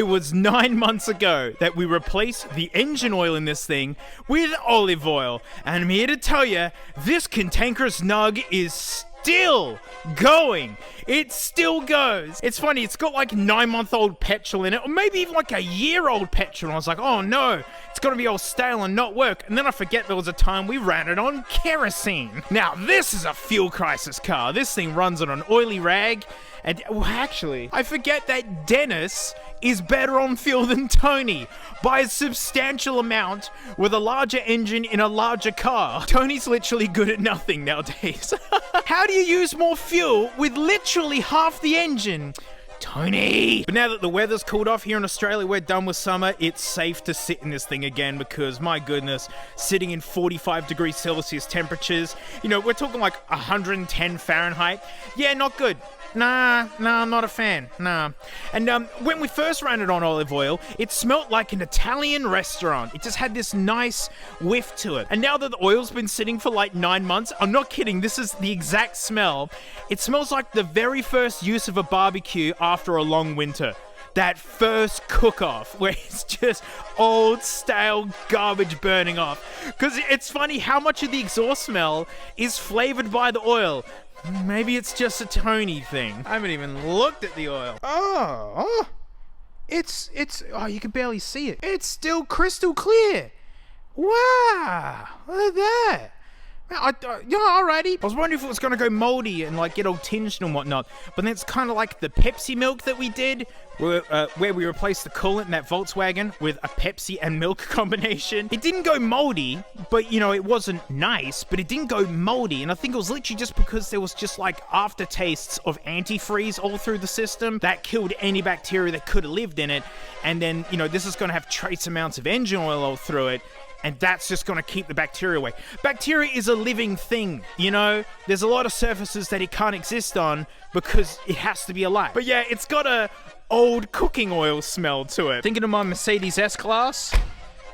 It was 9 months ago that we replaced the engine oil in this thing with olive oil. And I'm here to tell you, this cantankerous nug is still going. It still goes. It's funny, it's got like 9-month-old petrol in it, or maybe even like a year-old petrol. And I was like, oh no, it's gonna be all stale and not work. And then I forget there was a time we ran it on kerosene. Now, this is a fuel crisis car. This thing runs on an oily rag. And well, actually, I forget that Dennis is better on fuel than Tony by a substantial amount with a larger engine in a larger car. Tony's literally good at nothing nowadays. How do you use more fuel with literally half the engine? Tony! But now that the weather's cooled off here in Australia, we're done with summer, it's safe to sit in this thing again because, my goodness, sitting in 45 degrees Celsius temperatures, you know, we're talking like 110 Fahrenheit. Yeah, not good. Nah, I'm not a fan. Nah. And when we first ran it on olive oil, it smelt like an Italian restaurant. It just had this nice whiff to it. And now that the oil's been sitting for like 9 months, I'm not kidding, this is the exact smell. It smells like the very first use of a barbecue after a long winter. That first cook-off where it's just old, stale garbage burning off. Because it's funny how much of the exhaust smell is flavored by the oil. Maybe it's just a Tony thing. I haven't even looked at the oil. Oh, it's, you can barely see it. It's still crystal clear. Wow, look at that. Alrighty. I was wondering if it was going to go moldy and like get all tinged and whatnot, but then it's kind of like the Pepsi milk that we did, where we replaced the coolant in that Volkswagen with a Pepsi and milk combination. It didn't go moldy, but you know, it wasn't nice, but it didn't go moldy, and I think it was literally just because there was just like aftertastes of antifreeze all through the system that killed any bacteria that could have lived in it, and then, you know, this is going to have trace amounts of engine oil all through it, and that's just going to keep the bacteria away. Bacteria is a living thing, you know? There's a lot of surfaces that it can't exist on because it has to be alive. But yeah, it's got a old cooking oil smell to it. Thinking of my Mercedes S-Class?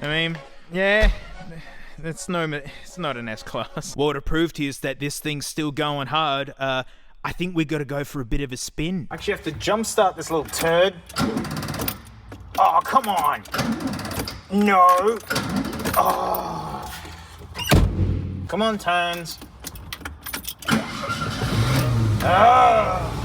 I mean, yeah, it's not an S-Class. What it proved is that this thing's still going hard. I think we got to go for a bit of a spin. I actually have to jumpstart this little turd. Oh, come on. No. Oh. Come on, Tones. Oh.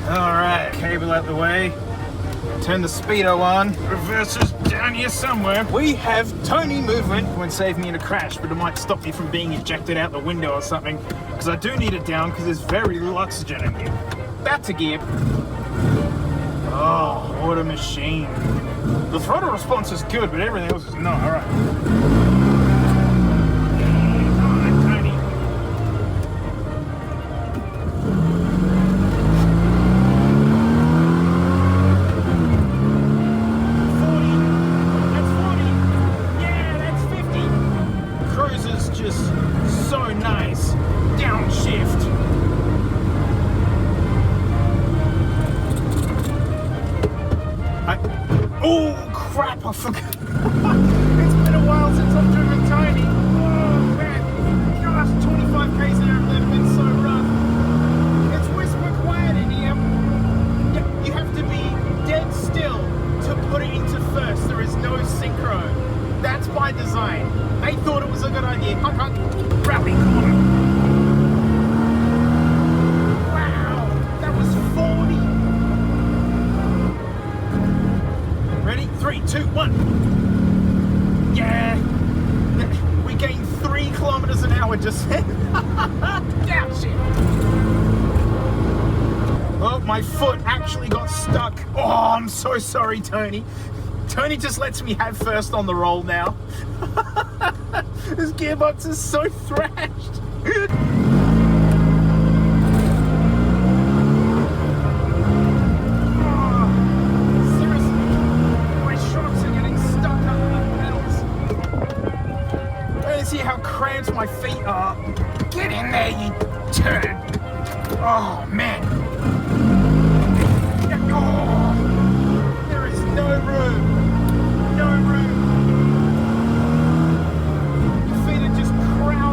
Alright, cable out the way. Turn the speedo on. Reverser's down here somewhere. We have Tony movement. It won't save me in a crash, but it might stop me from being ejected out the window or something. Because I do need it down because there's very little oxygen in here. Back to gear. Oh, what a machine. The throttle response is good, but everything else is not. Alright. Oh crap, I forgot. It's been a while since I've driven Tony. Oh man, gosh, 25 k's an hour, they've been so rough. It's whisper quiet in here. You have to be dead still to put it into first. There is no synchro. That's by design. They thought it was a good idea. Rally corner. Wow, that was 40. Ready? 3, 2, 1. Yeah. We gained 3 kilometers an hour just then. Damn shit. Oh, my foot actually got stuck. Oh, I'm so sorry, Tony. Tony just lets me have first on the roll now. This gearbox is so thrashed. See how cramped my feet are. Get in there, you turd. Oh, man. Oh, there is no room. No room. Your feet are just crouching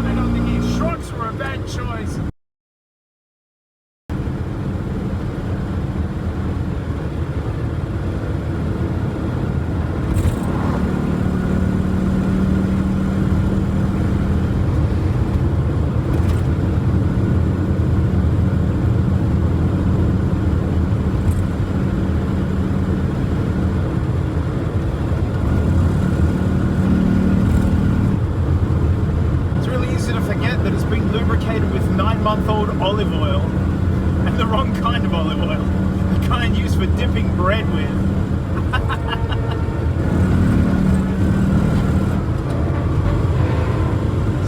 kind used for dipping bread with.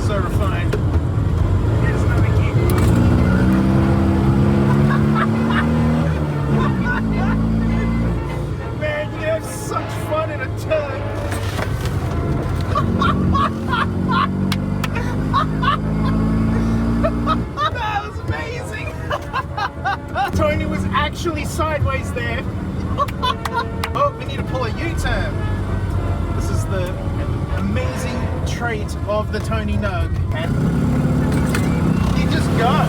So refined. Here's another kick. Man, you have such fun in a turn. That was amazing. Tony was actually sideways there. Oh, we need to pull a U-turn. This is the amazing trait of the Tony Nug, and you just go.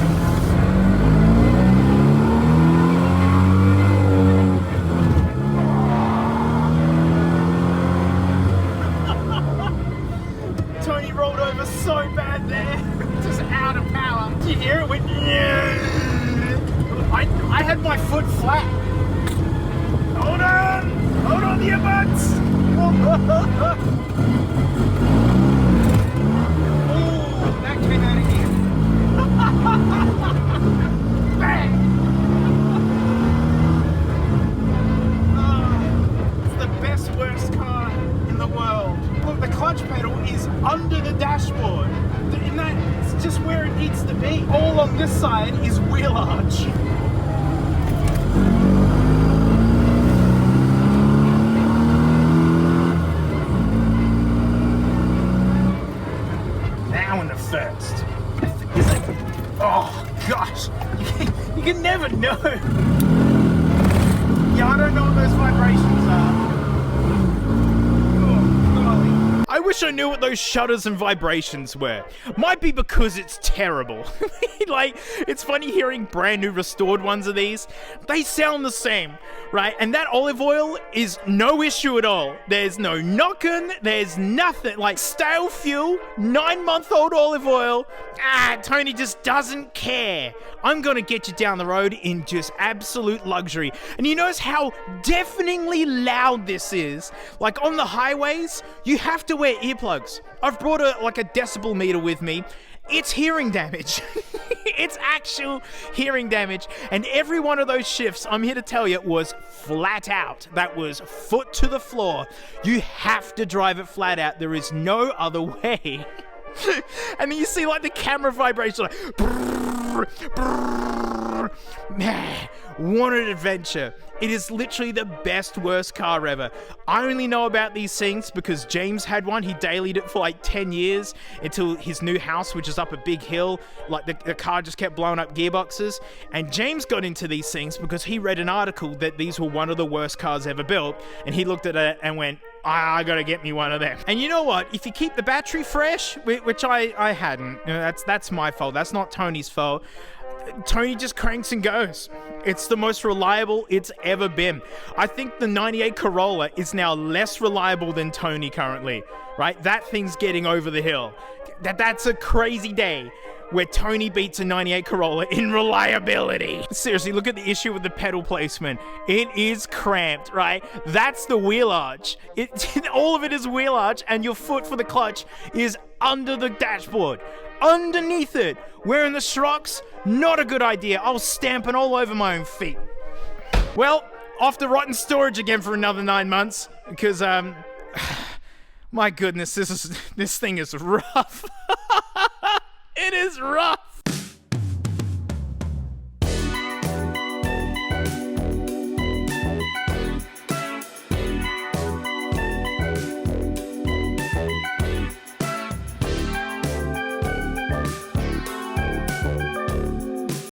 Tony rolled over so bad there, just out of power. Did you hear it? Went, yeah. I had my foot flat. Hold on to your butts. Oh, that came out again. Bang! Oh, it's the best, worst car in the world. Look, the clutch pedal is under the dashboard. And that's just where it needs to be. All on this side is wheel arch. First. Oh gosh, you can never know. Yeah, I don't know what those vibrations are. Oh, golly. I wish I knew what those shudders and vibrations were. Might be because it's terrible. Like, it's funny hearing brand new restored ones of these. They sound the same, right? And that olive oil is no issue at all. There's no knocking, there's nothing. Like, stale fuel, 9-month-old olive oil. Tony just doesn't care. I'm gonna get you down the road in just absolute luxury. And you notice how deafeningly loud this is. Like, on the highways, you have to wear earplugs. I've brought a decibel meter with me. It's hearing damage. It's actual hearing damage. And every one of those shifts, I'm here to tell you, was flat out. That was foot to the floor. You have to drive it flat out. There is no other way. And then you see like the camera vibration, like brrr, brrr. Man, what an adventure. It is literally the best, worst car ever. I only know about these things because James had one. He dailied it for like 10 years until his new house, which is up a big hill. Like the car just kept blowing up gearboxes. And James got into these things because he read an article that these were one of the worst cars ever built. And he looked at it and went, I gotta get me one of them. And you know what? If you keep the battery fresh, which I hadn't, you know, that's my fault. That's not Tony's fault. Tony just cranks and goes. It's the most reliable it's ever been. I think the 98 Corolla is now less reliable than Tony currently, right? That thing's getting over the hill. That's a crazy day where Tony beats a 98 Corolla in reliability. Seriously, look at the issue with the pedal placement. It is cramped, right? That's the wheel arch. All of it is wheel arch, and your foot for the clutch is under the dashboard. Underneath it, wearing the Schrocks, not a good idea. I was stamping all over my own feet. Well, off to rotten storage again for another 9 months, because, my goodness, this thing is rough. It is rough.